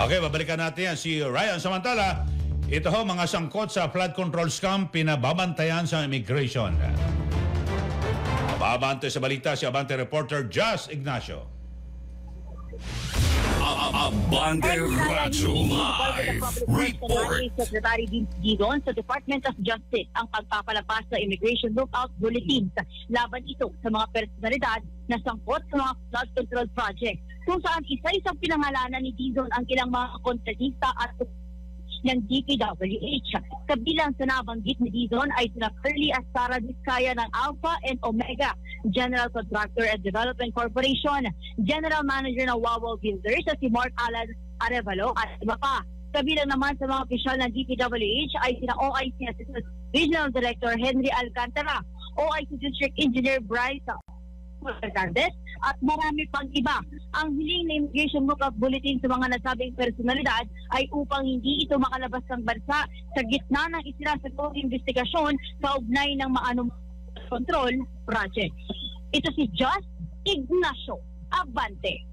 Okay, babalikan natin yan. Si Ryan. Samantala, ito ho, mga sangkot sa flood control scam pinababantayan sa immigration. Mababante sa balita si Abante reporter Just Ignacio. Abante Radyo Live Report. Secretary Vince Gidon sa Department of Justice ang pagpapalabas sa Immigration Lookout Bulletins laban ito sa mga personalidad na sangkot sa mga flood control project, kung saan isa-isang pinangalanan ni Gidon ang ilang mga kontratista at ng DPWH. Kabilang sa nabanggit ni Dizon ay sina Curly Astara Vizcaya ng Alpha and Omega, General Contractor and Development Corporation, General Manager ng Wawal Builders at si Mark Alan Arevalo at iba pa. Kabilang naman sa mga opisyal ng DPWH ay sina OIC Assistant Regional Director Henry Alcantara, OIC District Engineer Bryce Fernandez at marami pang iba. Ang hiling na Immigration Lookout Bulletin sa mga nasabing personalidad ay upang hindi ito makalabas ng bansa sa gitna ng isinasagawang investigasyon kaugnay ng maanumang control project. Ito si Just Ignacio Abante.